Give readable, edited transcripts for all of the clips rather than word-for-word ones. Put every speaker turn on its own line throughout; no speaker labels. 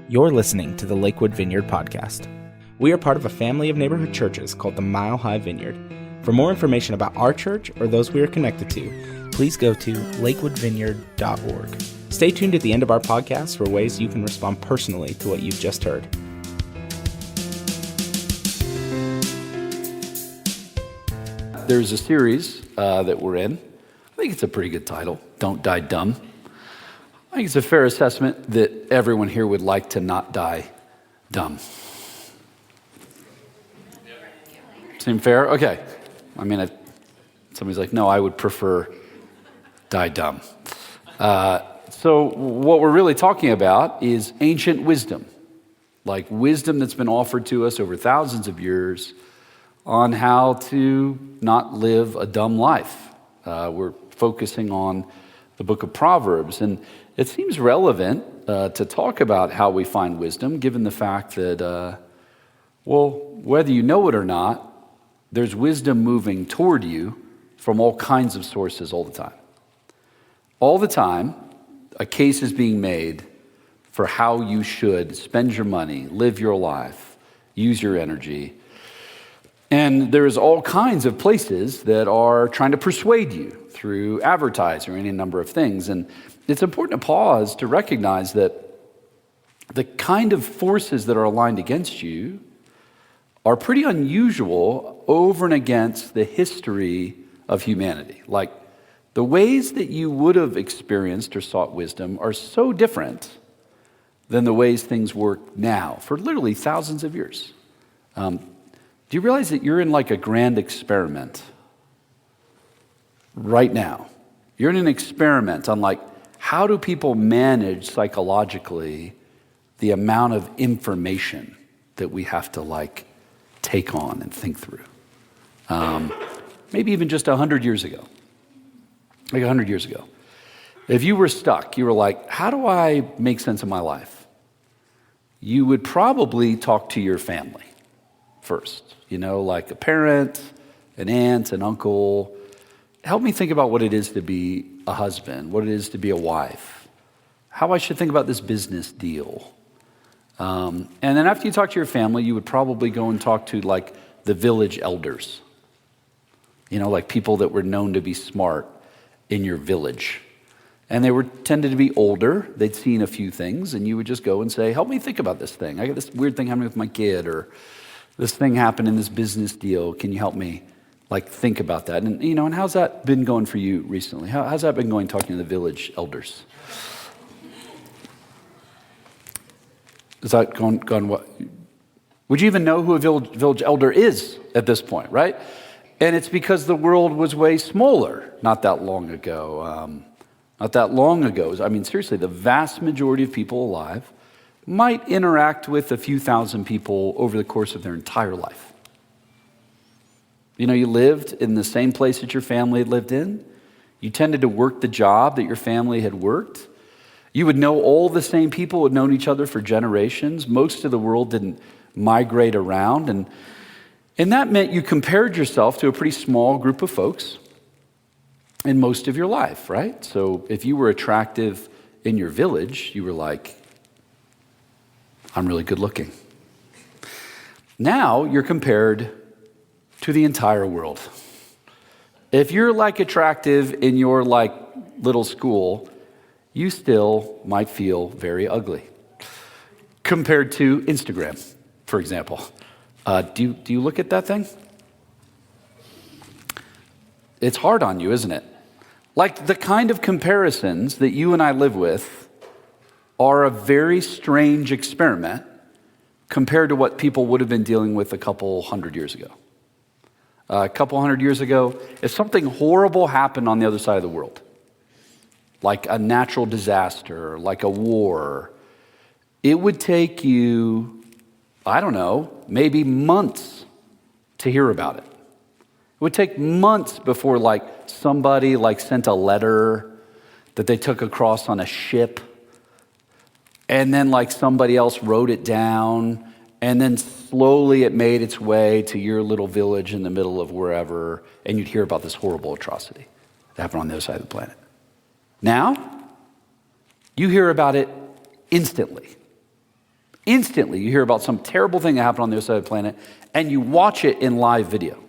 You're listening to the Lakewood Vineyard Podcast. We are part of a family of neighborhood churches called the Mile High Vineyard. For more information about our church or those we are connected to, please go to lakewoodvineyard.org. Stay tuned at the end of our podcast for ways you can respond personally to what you've just heard.
There's a series that we're in. I think it's a pretty good title, Don't Die Dumb. I think it's a fair assessment that everyone here would like to not die dumb. Seem fair? Okay. I mean, somebody's like, no, I would prefer die dumb. So what we're really talking about is ancient wisdom, like wisdom that's been offered to us over thousands of years on how to not live a dumb life. We're focusing on the book of Proverbs, and it seems relevant to talk about how we find wisdom, given the fact that, whether you know it or not, there's wisdom moving toward you from all kinds of sources all the time. All the time, a case is being made for how you should spend your money, live your life, use your energy. And there's all kinds of places that are trying to persuade you through advertising or any number of things. And it's important to pause to recognize that the kind of forces that are aligned against you are pretty unusual over and against the history of humanity. Like the ways that you would have experienced or sought wisdom are so different than the ways things work now for literally thousands of years. Do you realize that you're in like a grand experiment right now? You're in an experiment on like, how do people manage psychologically the amount of information that we have to like take on and think through? Maybe even just 100 years ago. Like 100 years ago. If you were stuck, you were like, how do I make sense of my life? You would probably talk to your family first. You know, like a parent, an aunt, an uncle. Help me think about what it is to be a husband, what it is to be a wife, how I should think about this business deal. And then after you talk to your family, you would probably go and talk to like the village elders. You know, like people that were known to be smart in your village. And they were tended to be older. They'd seen a few things, and you would just go and say, help me think about this thing. I got this weird thing happening with my kid, or this thing happened in this business deal. Can you help me like think about that? And you know, and how's that been going for you recently? How's that been going talking to the village elders? Is that gone what? Would you even know who a village elder is at this point, right? And it's because the world was way smaller not that long ago. I mean, seriously, the vast majority of people alive might interact with a few thousand people over the course of their entire life. You know, you lived in the same place that your family had lived in. You tended to work the job that your family had worked. You would know all the same people who had known each other for generations. Most of the world didn't migrate around. And that meant you compared yourself to a pretty small group of folks in most of your life, right? So if you were attractive in your village, you were like, I'm really good looking. Now you're compared to the entire world. If you're like attractive in your like little school, you still might feel very ugly compared to Instagram, for example. Do you look at that thing? It's hard on you, isn't it? Like the kind of comparisons that you and I live with are a very strange experiment compared to what people would have been dealing with a couple hundred years ago. A couple hundred years ago, if something horrible happened on the other side of the world, like a natural disaster, like a war, it would take you, I don't know, maybe months to hear about it. It would take months before like somebody like sent a letter that they took across on a ship, and then like somebody else wrote it down, and then slowly it made its way to your little village in the middle of wherever, and you'd hear about this horrible atrocity that happened on the other side of the planet. Now, you hear about it instantly. Instantly, you hear about some terrible thing that happened on the other side of the planet, and you watch it in live video.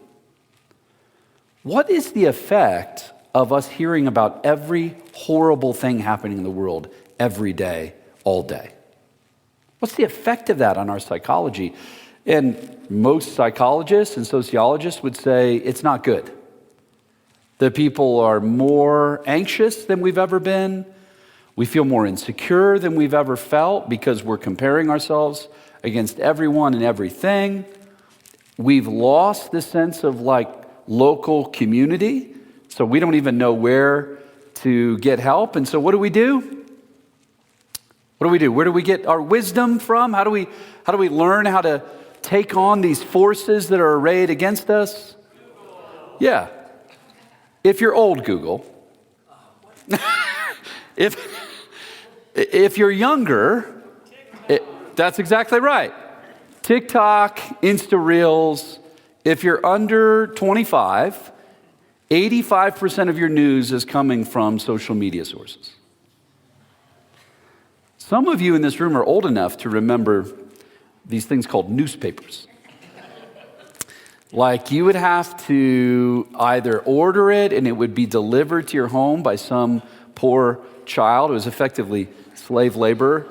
What is the effect of us hearing about every horrible thing happening in the world every day, all day? What's the effect of that on our psychology? And most psychologists and sociologists would say it's not good. That people are more anxious than we've ever been. We feel more insecure than we've ever felt because we're comparing ourselves against everyone and everything. We've lost the sense of like local community, so we don't even know where to get help. And so what do we do? What do we do? Where do we get our wisdom from? How do we learn how to take on these forces that are arrayed against us? Yeah. If you're old, Google. If you're younger, that's exactly right. TikTok, Insta Reels. If you're under 25, 85% of your news is coming from social media sources. Some of you in this room are old enough to remember these things called newspapers. Like you would have to either order it and it would be delivered to your home by some poor child. It was effectively slave labor.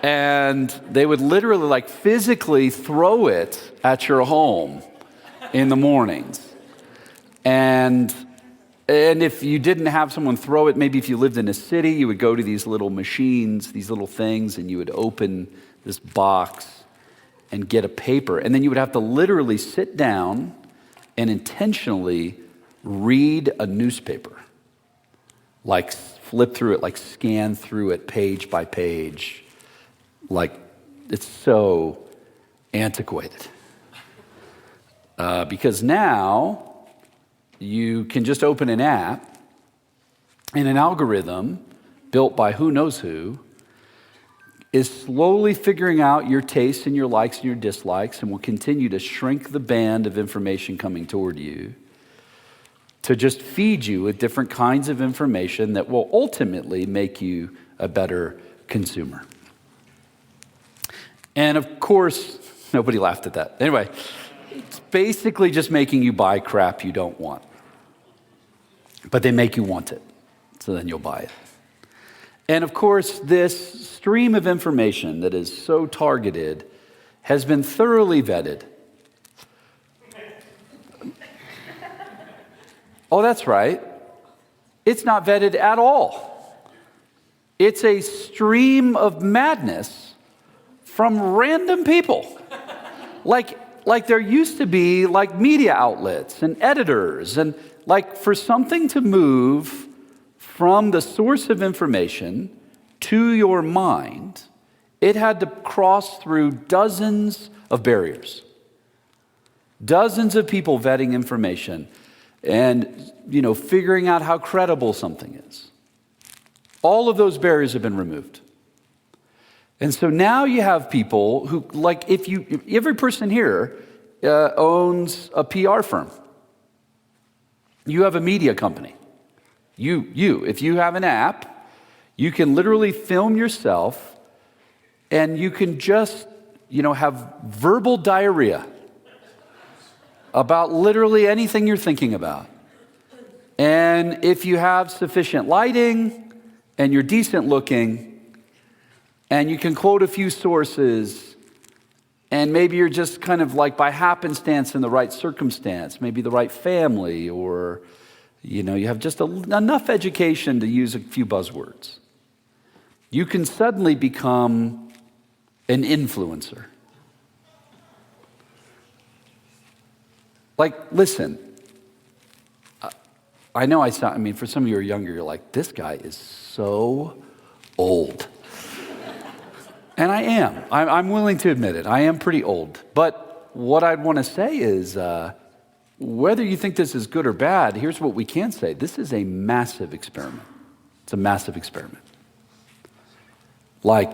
And they would literally like physically throw it at your home in the mornings. And if you didn't have someone throw it, maybe if you lived in a city, you would go to these little machines, these little things, and you would open this box and get a paper. And then you would have to literally sit down and intentionally read a newspaper. Like flip through it, like scan through it page by page. Like it's so antiquated. Because now you can just open an app and an algorithm built by who knows who is slowly figuring out your tastes and your likes and your dislikes and will continue to shrink the band of information coming toward you to just feed you with different kinds of information that will ultimately make you a better consumer. And of course, nobody laughed at that. Anyway, it's basically just making you buy crap you don't want. But they make you want it, so then you'll buy it. And of course, this stream of information that is so targeted has been thoroughly vetted. Oh, that's right. It's not vetted at all. It's a stream of madness from random people. Like there used to be like media outlets and editors, and like for something to move from the source of information to your mind, it had to cross through dozens of barriers. Dozens of people vetting information and, figuring out how credible something is. All of those barriers have been removed. And so now you have people who, like, every person here owns a PR firm. You have a media company. If you have an app, you can literally film yourself and you can just, have verbal diarrhea about literally anything you're thinking about. And if you have sufficient lighting and you're decent looking and you can quote a few sources and maybe you're just kind of like by happenstance in the right circumstance, maybe the right family, or you have just enough education to use a few buzzwords, you can suddenly become an influencer. Like, listen, I know for some of you who are younger, you're like, this guy is so old. And I am. I'm willing to admit it. I am pretty old. But what I'd want to say is, whether you think this is good or bad, here's what we can say. This is a massive experiment. It's a massive experiment. Like,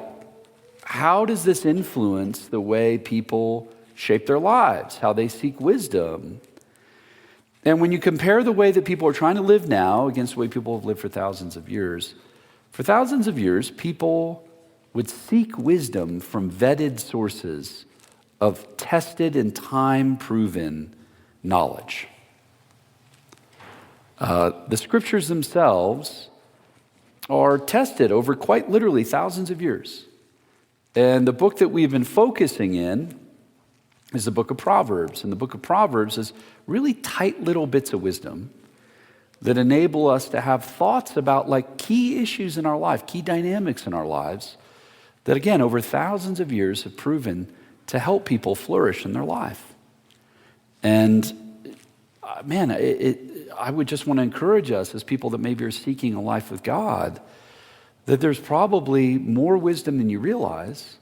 how does this influence the way people shape their lives, how they seek wisdom? And when you compare the way that people are trying to live now against the way people have lived for thousands of years, people would seek wisdom from vetted sources of tested and time-proven knowledge. The scriptures themselves are tested over quite literally thousands of years. And the book that we've been focusing in is the book of Proverbs. And the book of Proverbs is really tight little bits of wisdom that enable us to have thoughts about like key issues in our life, key dynamics in our lives that, again, over thousands of years have proven to help people flourish in their life. And man, I would just want to encourage us as people that maybe are seeking a life with God, that there's probably more wisdom than you realize,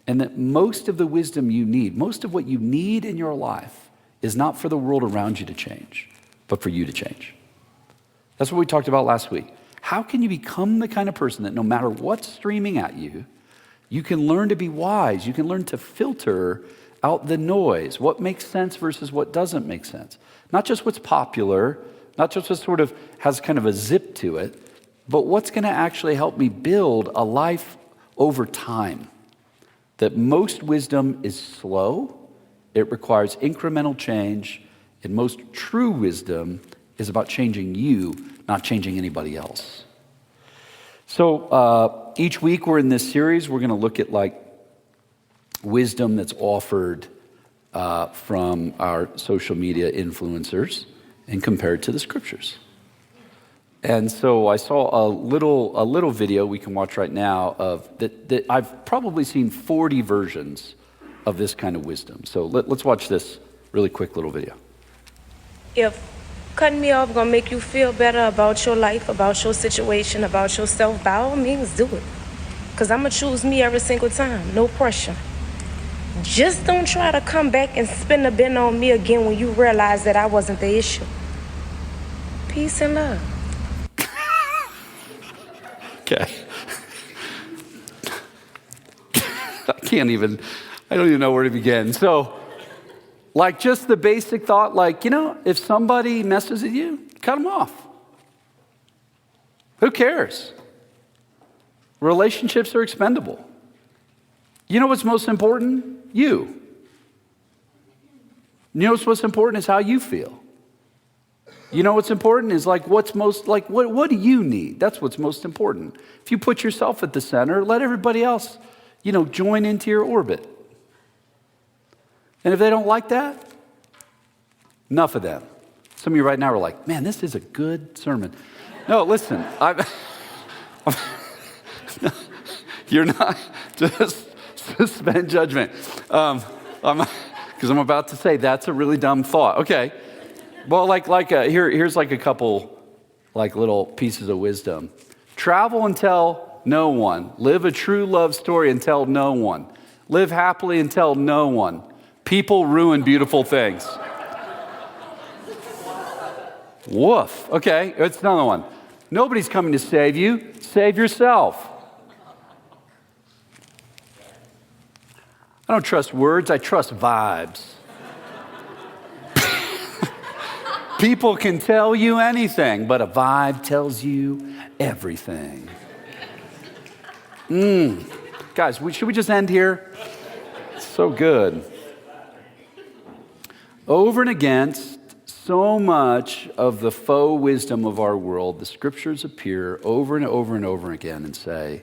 and that most of the wisdom you need, most of what you need in your life is not for the world around you to change, but for you to change. That's what we talked about last week. How can you become the kind of person that no matter what's streaming at you, you can learn to be wise, you can learn to filter out the noise, what makes sense versus what doesn't make sense. Not just what's popular, not just what sort of has kind of a zip to it, but what's going to actually help me build a life over time. That most wisdom is slow, it requires incremental change, and most true wisdom is about changing you, not changing anybody else. So each week we're in this series, we're going to look at like wisdom that's offered from our social media influencers and compared to the scriptures. And so I saw a little video we can watch right now of that I've probably seen 40 versions of this kind of wisdom. So let's watch this really quick little video.
If cutting me off gonna make you feel better about your life, about your situation, about yourself, by all means do it. Cause I'ma choose me every single time, no pressure. Just don't try to come back and spin the bin on me again when you realize that I wasn't the issue. Peace and love.
Okay. I don't even know where to begin. So, like just the basic thought, like, if somebody messes with you, cut them off. Who cares? Relationships are expendable. You know what's most important? You. You know what's most important is how you feel. You know what's important is like what do you need? That's what's most important. If you put yourself at the center, let everybody else, join into your orbit. And if they don't like that, enough of them. Some of you right now are like, man, this is a good sermon. No, listen, you're not, just suspend judgment. Because I'm about to say that's a really dumb thought. Okay. Well, here's like a couple like little pieces of wisdom. Travel and tell no one. Live a true love story and tell no one. Live happily and tell no one. People ruin beautiful things. Woof. Okay, it's another one. Nobody's coming to save you. Save yourself. I don't trust words. I trust vibes. People can tell you anything, but a vibe tells you everything. Guys, should we just end here? So good. Over and against so much of the faux wisdom of our world, the scriptures appear over and over and over again and say,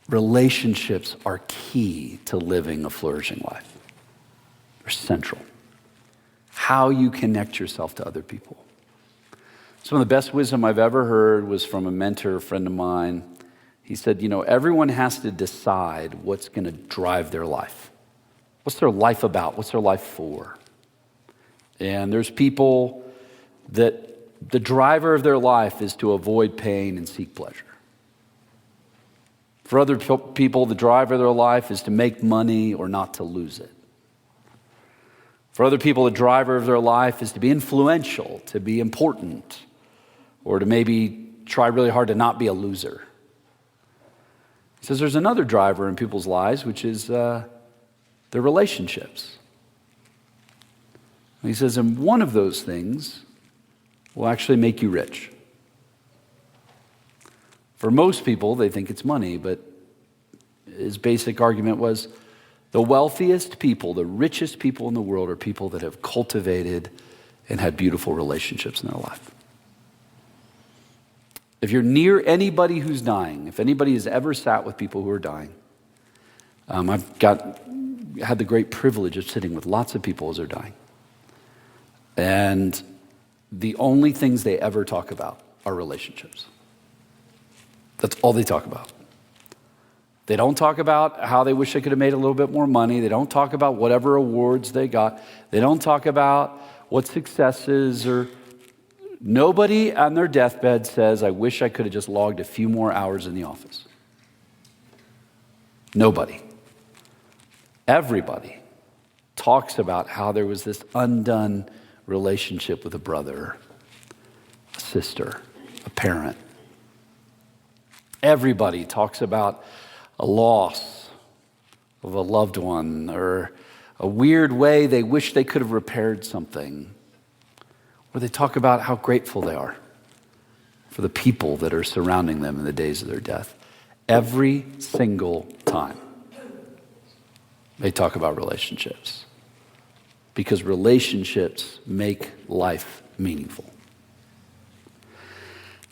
relationships are key to living a flourishing life. They're central. How you connect yourself to other people. Some of the best wisdom I've ever heard was from a mentor, a friend of mine. He said, everyone has to decide what's going to drive their life. What's their life about? What's their life for? And there's people that the driver of their life is to avoid pain and seek pleasure. For other people, the driver of their life is to make money or not to lose it. For other people, the driver of their life is to be influential, to be important, or to maybe try really hard to not be a loser. He says there's another driver in people's lives, which is their relationships. And he says, and one of those things will actually make you rich. For most people, they think it's money, but his basic argument was the wealthiest people, the richest people in the world are people that have cultivated and had beautiful relationships in their life. If you're near anybody who's dying, if anybody has ever sat with people who are dying, I've had the great privilege of sitting with lots of people as they're dying. And the only things they ever talk about are relationships. That's all they talk about. They don't talk about how they wish they could have made a little bit more money. They don't talk about whatever awards they got. They don't talk about what successes or nobody on their deathbed says, I wish I could have just logged a few more hours in the office. Nobody. Everybody talks about how there was this undone relationship with a brother, a sister, a parent. Everybody talks about a loss of a loved one or a weird way they wish they could have repaired something. Or they talk about how grateful they are for the people that are surrounding them in the days of their death. Every single time they talk about relationships. Because relationships make life meaningful.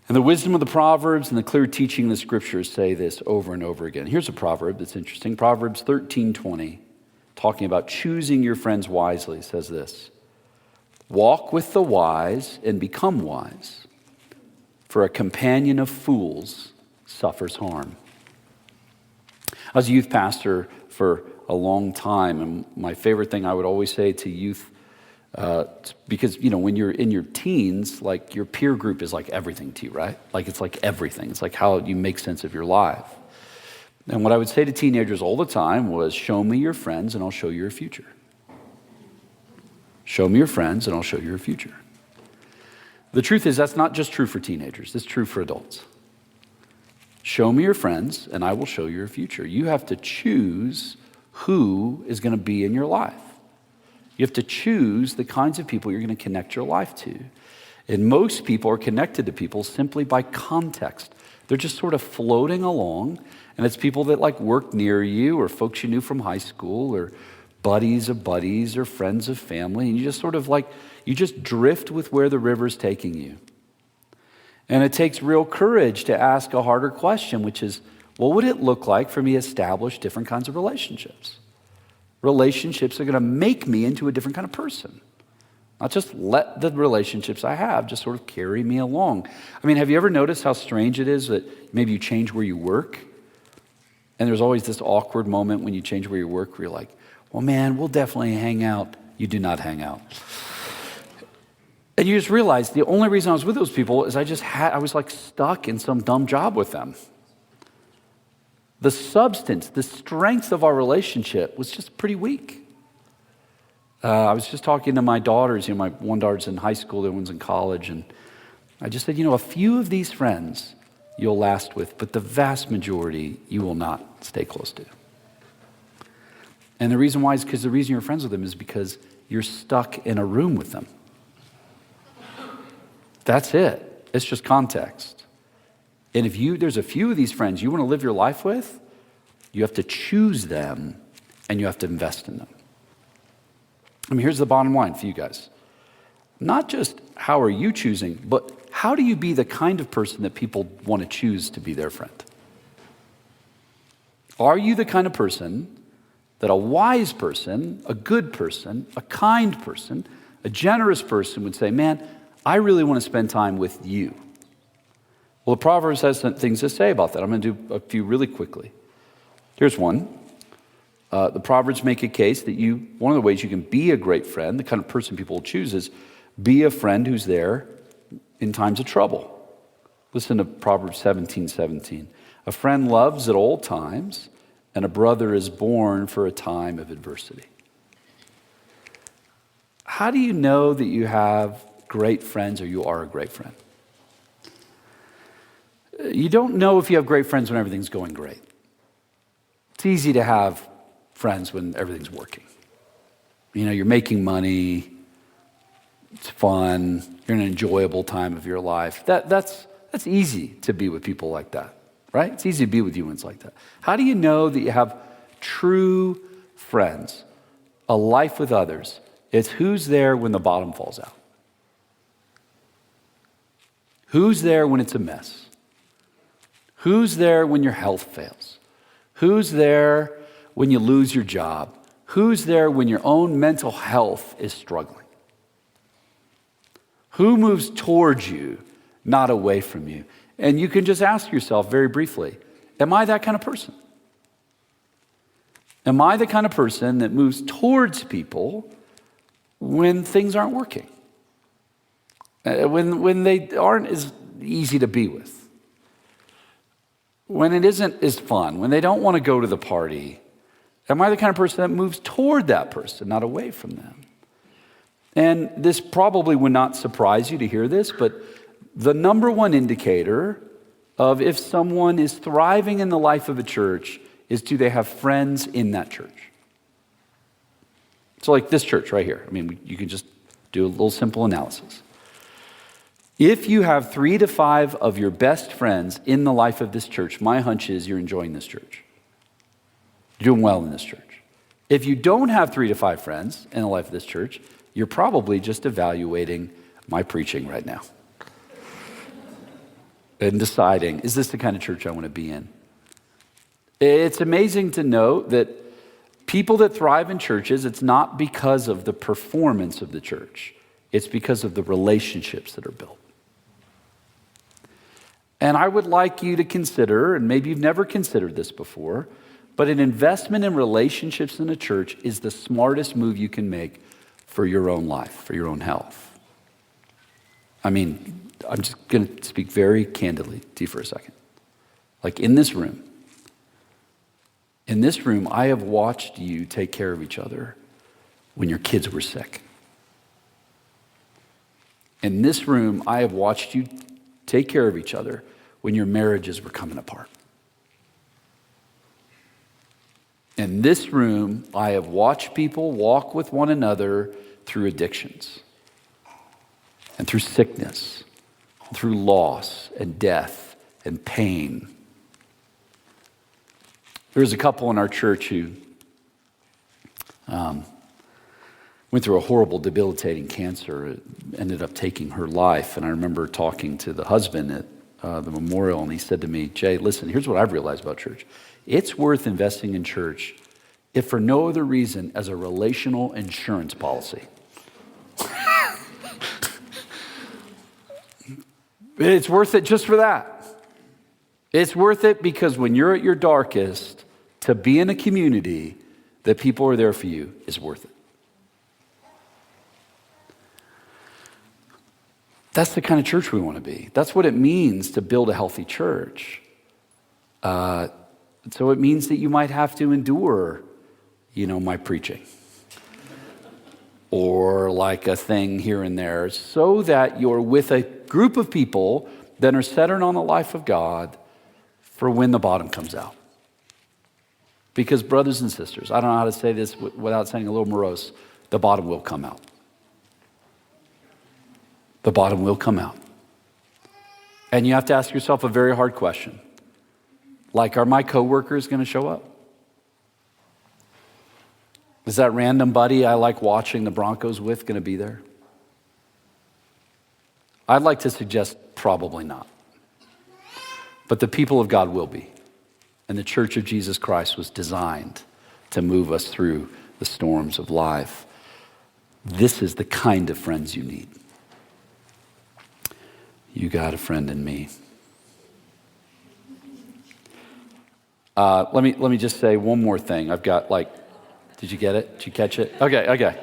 And the wisdom of the Proverbs and the clear teaching of the Scriptures say this over and over again. Here's a proverb that's interesting. Proverbs 13:20, talking about choosing your friends wisely, says this: walk with the wise and become wise, for a companion of fools suffers harm. I was a youth pastor for a long time, and my favorite thing I would always say to youth, because, when you're in your teens, like your peer group is like everything to you, right? Like it's like everything. It's like how you make sense of your life. And what I would say to teenagers all the time was, show me your friends and I'll show you your future. Show me your friends and I'll show you your future. The truth is that's not just true for teenagers, it's true for adults. Show me your friends and I will show you your future. You have to choose who is going to be in your life. You have to choose the kinds of people you're going to connect your life to. And most people are connected to people simply by context. They're just sort of floating along, and it's people that like work near you or folks you knew from high school or buddies of buddies or friends of family, and you just sort of you just drift with where the river's taking you. And it takes real courage to ask a harder question, which is, what would it look like for me to establish different kinds of relationships? Relationships are going to make me into a different kind of person. Not just let the relationships I have just sort of carry me along. I mean, have you ever noticed how strange it is that maybe you change where you work? And there's always this awkward moment when you change where you work where you're like, well, man, we'll definitely hang out. You do not hang out. And you just realize the only reason I was with those people is I was like stuck in some dumb job with them. The substance, the strength of our relationship was just pretty weak. I was just talking to my daughters. My one daughter's in high school, the other one's in college, and I just said, a few of these friends you'll last with, but the vast majority you will not stay close to. And the reason why is because the reason you're friends with them is because you're stuck in a room with them. That's it. It's just context. And if there's a few of these friends you want to live your life with, you have to choose them and you have to invest in them. I mean, here's the bottom line for you guys. Not just how are you choosing, but how do you be the kind of person that people want to choose to be their friend? Are you the kind of person that a wise person, a good person, a kind person, a generous person would say, man, I really want to spend time with you? Well, the Proverbs has some things to say about that. I'm going to do a few really quickly. Here's one. The Proverbs make a case that one of the ways you can be a great friend, the kind of person people will choose, is be a friend who's there in times of trouble. Listen to Proverbs 17:17. A friend loves at all times, and a brother is born for a time of adversity. How do you know that you have great friends or you are a great friend? You don't know if you have great friends when everything's going great. It's easy to have friends when everything's working. You're making money, it's fun, you're in an enjoyable time of your life. That's easy to be with people like that. right? It's easy to be with you when it's like that. How do you know that you have true friends, a life with others? It's who's there when the bottom falls out. Who's there when it's a mess? Who's there when your health fails? Who's there when you lose your job? Who's there when your own mental health is struggling? Who moves towards you, not away from you? And you can just ask yourself very briefly, am I that kind of person? Am I the kind of person that moves towards people when things aren't working? When they aren't as easy to be with? When it isn't as fun? When they don't want to go to the party? Am I the kind of person that moves toward that person, not away from them? And this probably would not surprise you to hear this, but the number one indicator of if someone is thriving in the life of a church is, do they have friends in that church? So like this church right here. I mean, you can just do a little simple analysis. If you have 3 to 5 of your best friends in the life of this church, my hunch is you're enjoying this church. You're doing well in this church. If you don't have 3 to 5 friends in the life of this church, you're probably just evaluating my preaching right now and deciding, is this the kind of church I want to be in? It's amazing to note that people that thrive in churches, it's not because of the performance of the church. It's because of the relationships that are built. And I would like you to consider, and maybe you've never considered this before, but an investment in relationships in a church is the smartest move you can make for your own life, for your own health. I mean, I'm just going to speak very candidly to you for a second. Like in this room, I have watched you take care of each other when your kids were sick. In this room, I have watched you take care of each other when your marriages were coming apart. In this room, I have watched people walk with one another through addictions and through sickness, through loss and death and pain. There was a couple in our church who went through a horrible, debilitating cancer. It ended up taking her life. And I remember talking to the husband at the memorial, and he said to me, Jay, listen, here's what I've realized about church. It's worth investing in church if for no other reason as a relational insurance policy. It's worth it just for that. It's worth it because when you're at your darkest, to be in a community that people are there for you is worth it. That's the kind of church we want to be. That's what it means to build a healthy church. So it means that you might have to endure, my preaching. Or like a thing here and there, so that you're with a group of people that are centered on the life of God for when the bottom comes out. Because brothers and sisters, I don't know how to say this without sounding a little morose, the bottom will come out. The bottom will come out. And you have to ask yourself a very hard question. Like, are my coworkers going to show up? Is that random buddy I like watching the Broncos with going to be there? I'd like to suggest probably not. But the people of God will be. And the Church of Jesus Christ was designed to move us through the storms of life. This is the kind of friends you need. You got a friend in me. Let me just say one more thing. I've got did you get it? Did you catch it? Okay.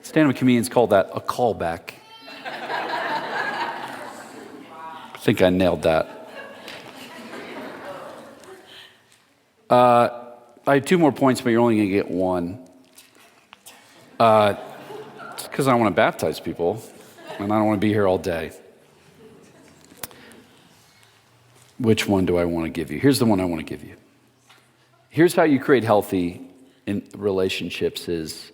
Stand-up comedians call that a callback. I think I nailed that. I have 2 more points, but you're only going to get one. It's because I want to baptize people, and I don't want to be here all day. Which one do I want to give you? Here's the one I want to give you. Here's how you create healthy relationships is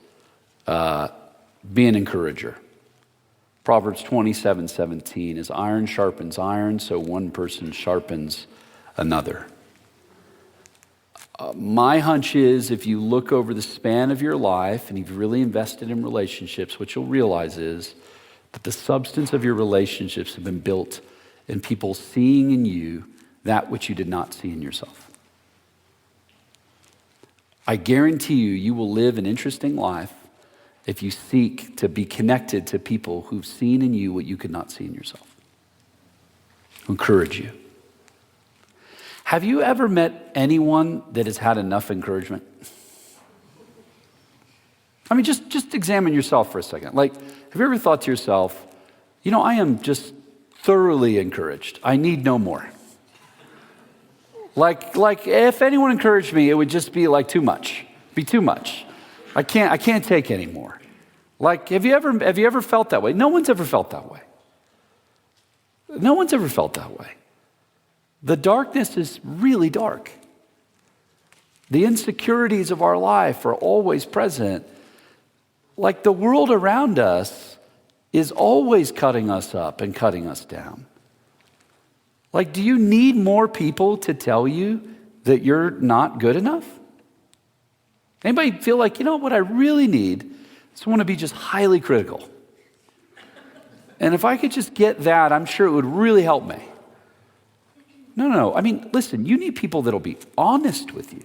be an encourager. Proverbs 27:17, as iron sharpens iron, so one person sharpens another. My hunch is if you look over the span of your life and you've really invested in relationships, what you'll realize is that the substance of your relationships have been built in people seeing in you that which you did not see in yourself. I guarantee you, you will live an interesting life if you seek to be connected to people who've seen in you what you could not see in yourself. Who encourage you. Have you ever met anyone that has had enough encouragement? I mean, just examine yourself for a second. Like, have you ever thought to yourself, I am just thoroughly encouraged. I need no more. Like if anyone encouraged me, it would just be like too much. Be too much. I can't take any more. Like, have you ever felt that way? No one's ever felt that way. No one's ever felt that way. The darkness is really dark. The insecurities of our life are always present. Like the world around us is always cutting us up and cutting us down. Like, do you need more people to tell you that you're not good enough? Anybody feel like, what I really need is someone to be just highly critical? And if I could just get that, I'm sure it would really help me. No. I mean, listen, you need people that'll be honest with you.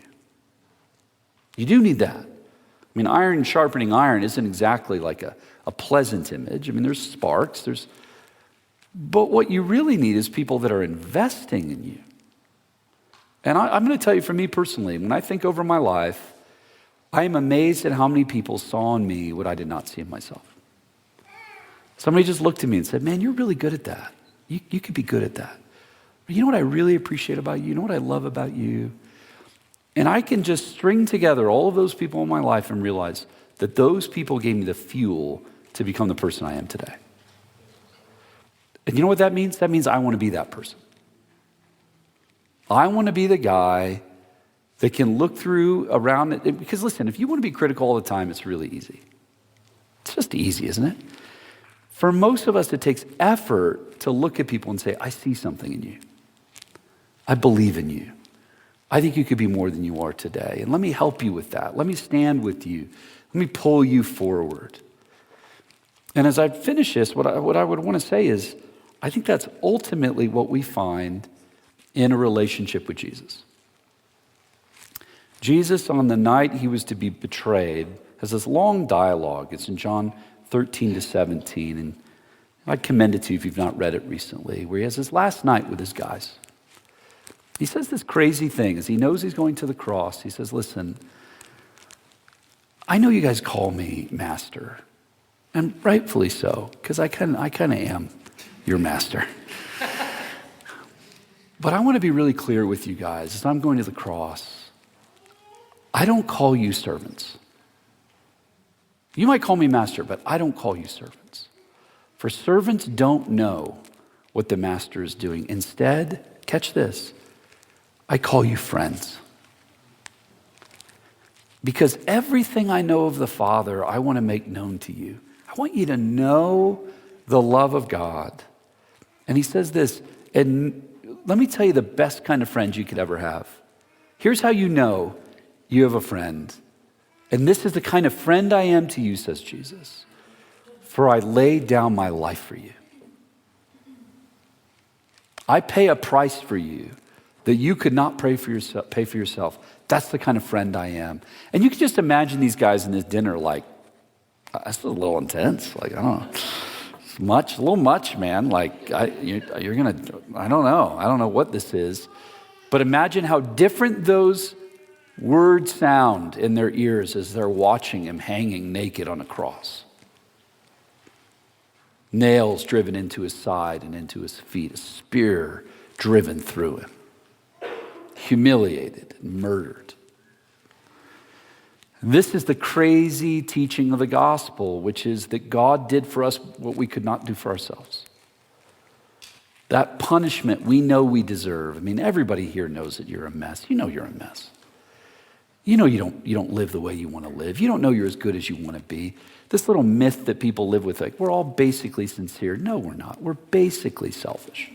You do need that. I mean, iron sharpening iron isn't exactly like a pleasant image. I mean, there's sparks, but what you really need is people that are investing in you. And I'm going to tell you, for me personally, when I think over my life, I am amazed at how many people saw in me what I did not see in myself. Somebody just looked at me and said, man, you're really good at that. You could be good at that. But you know what I really appreciate about you? You know what I love about you? And I can just string together all of those people in my life and realize that those people gave me the fuel to become the person I am today. And you know what that means? That means I want to be that person. I want to be the guy that can look through around it. Because listen, if you want to be critical all the time, it's really easy. It's just easy, isn't it? For most of us, it takes effort to look at people and say, I see something in you. I believe in you. I think you could be more than you are today. And let me help you with that. Let me stand with you. Let me pull you forward. And as I finish this, what I would want to say is, I think that's ultimately what we find in a relationship with Jesus. Jesus, on the night he was to be betrayed, has this long dialogue. It's in John 13-17. And I'd commend it to you if you've not read it recently, where he has his last night with his guys. He says this crazy thing as he knows he's going to the cross. He says, listen, I know you guys call me master, and rightfully so, because I kind of am your master. But I want to be really clear with you guys. As I'm going to the cross, I don't call you servants. You might call me master, but I don't call you servants. For servants don't know what the master is doing. Instead, catch this, I call you friends. Because everything I know of the Father, I want to make known to you. I want you to know the love of God. And he says this, and let me tell you the best kind of friend you could ever have. Here's how you know you have a friend. And this is the kind of friend I am to you, says Jesus. For I laid down my life for you. I pay a price for you that you could not pay for yourself. That's the kind of friend I am. And you can just imagine these guys in this dinner like, that's a little intense. Like, I don't know. It's a little much, man. Like, I don't know what this is. But imagine how different those words sound in their ears as they're watching him hanging naked on a cross. Nails driven into his side and into his feet, a spear driven through him. Humiliated and murdered. This is the crazy teaching of the gospel, which is that God did for us what we could not do for ourselves. That punishment we know we deserve. I mean, everybody here knows that you're a mess. You know you're a mess. You know you don't live the way you want to live. You don't know you're as good as you want to be. This little myth that people live with, like, we're all basically sincere. No, we're not. We're basically selfish.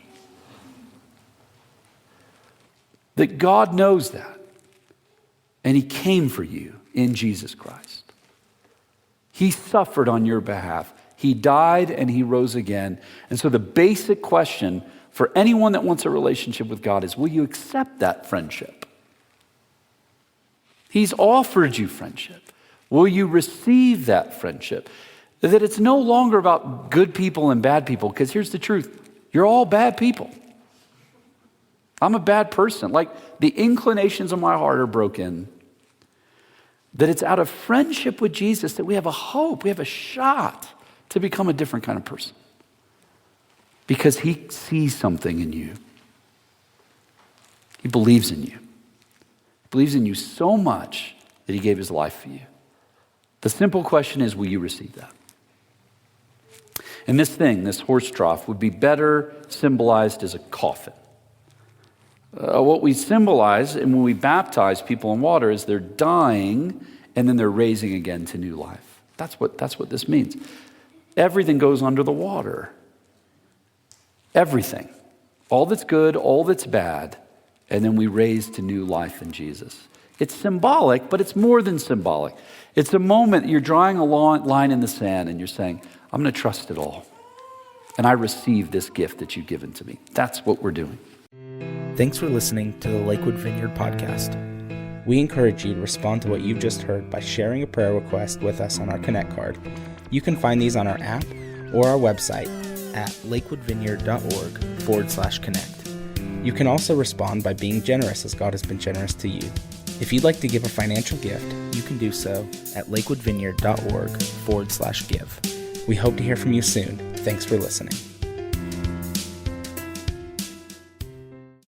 That God knows that. And he came for you in Jesus Christ. He suffered on your behalf. He died and he rose again. And so the basic question for anyone that wants a relationship with God is, will you accept that friendship? He's offered you friendship. Will you receive that friendship? That it's no longer about good people and bad people, because here's the truth. You're all bad people. I'm a bad person. Like, the inclinations of my heart are broken. That it's out of friendship with Jesus that we have a hope, we have a shot to become a different kind of person. Because he sees something in you. He believes in you. He believes in you so much that he gave his life for you. The simple question is, will you receive that? And this horse trough, would be better symbolized as a coffin. What we symbolize, and when we baptize people in water, is they're dying and then they're raising again to new life. That's what this means. Everything goes under the water. Everything. All that's good, all that's bad, and then we raise to new life in Jesus. It's symbolic, but it's more than symbolic. It's a moment you're drawing a line in the sand and you're saying, I'm going to trust it all. And I receive this gift that you've given to me. That's what we're doing.
Thanks for listening to the Lakewood Vineyard podcast. We encourage you to respond to what you've just heard by sharing a prayer request with us on our Connect card. You can find these on our app or our website at lakewoodvineyard.org/connect. You can also respond by being generous as God has been generous to you. If you'd like to give a financial gift, you can do so at lakewoodvineyard.org/give. We hope to hear from you soon. Thanks for listening.